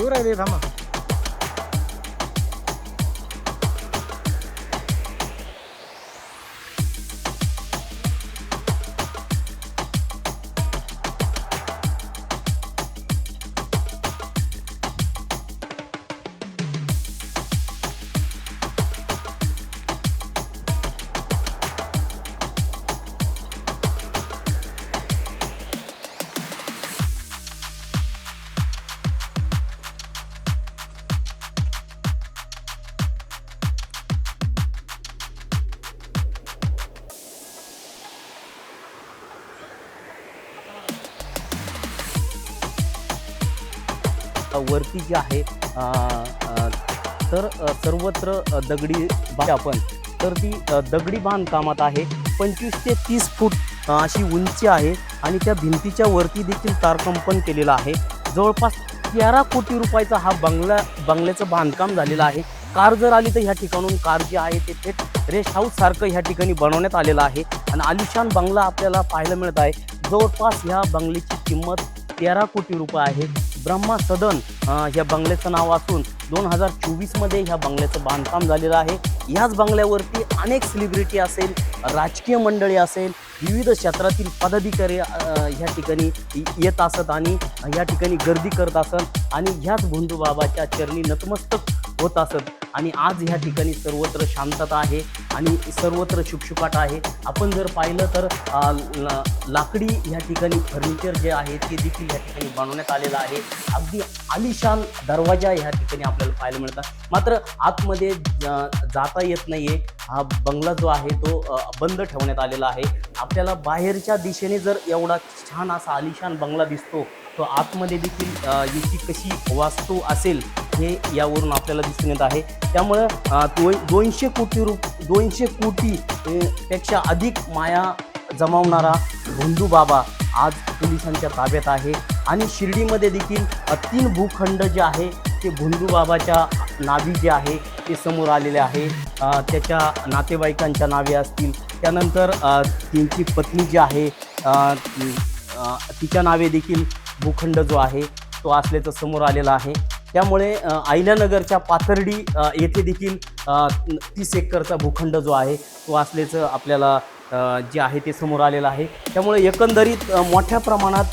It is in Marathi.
येऊ राहिले थांबा. वरती जे आहे तर सर्वत्र दगडी आपण तर ती दगडी बांधकामात आहे. 25 ते 30 फूट अशी उंची आहे आणि त्या भिंतीच्या वरती देखील तारकंपन केलेलं आहे. जवळपास 13 कोटी रुपयाचा हा बंगल्याचं बांधकाम झालेलं आहे. कार जर आली तर ह्या ठिकाणून कार जे आहे ते थेट रेस्ट हाऊस सारखं ह्या ठिकाणी बनवण्यात आलेलं आहे आणि आलिशान बंगला आपल्याला पाहायला मिळत आहे. जवळपास ह्या बंगल्याची किंमत 13 कोटी रुपये आहे. ब्रह्मा सदन ह्या बंगल्याचं नाव असून 2024मध्ये ह्या बंगल्याचं बांधकाम झालेलं आहे. ह्याच बंगल्यावरती अनेक सेलिब्रिटी असेल, राजकीय मंडळी असेल, विविध क्षेत्रातील पदाधिकारी ह्या ठिकाणी येत असत आणि ह्या ठिकाणी गर्दी करत असत आणि ह्याच भोंदूबाबाच्या चरणी नतमस्तक होत असत. आणि आज ह्या ठिकाणी सर्वत्र शांतता आहे आणि सर्वत्र शुकशुकाट आहे. आपण जर पाहिलं तर लाकडी ह्या ठिकाणी फर्निचर जे आहे ते देखील ह्या ठिकाणी बनवण्यात आलेलं आहे. अगदी आलिशान दरवाजा ह्या ठिकाणी आपल्याला पाहायला मिळतात. मात्र आतमध्ये जाता येत नाही आहे. हा बंगला जो आहे तो बंद ठेवण्यात आलेला आहे. आपल्याला बाहेरच्या दिशेने जर एवढा छान असा आलिशान बंगला दिसतो तो आतमध्ये देखील याची कशी वास्तू असेल हे यावरून आपल्याला दिसून येत आहे. त्यामुळं 200 कोटी पेक्षा अधिक माया जमावणारा भोंदूबाबा आज पोलिसांच्या ताब्यात आहे आणि शिर्डीमध्ये देखील 3 भूखंड जे आहे ते भोंदूबाबाच्या नावी जे आहे ते समोर आलेले आहे. त्याच्या नातेवाईकांच्या नावे असतील, त्यानंतर त्यांची पत्नी जी आहे तिच्या नावे देखील भूखंड जो आहे तो असल्याचं समोर आलेला आहे. त्यामुळे अहिल्यानगरच्या पाथर्डी येथे देखील 30 एकरचा भूखंड जो आहे तो असल्याचं आपल्याला जे आहे ते समोर आलेलं आहे. त्यामुळे एकंदरीत मोठ्या प्रमाणात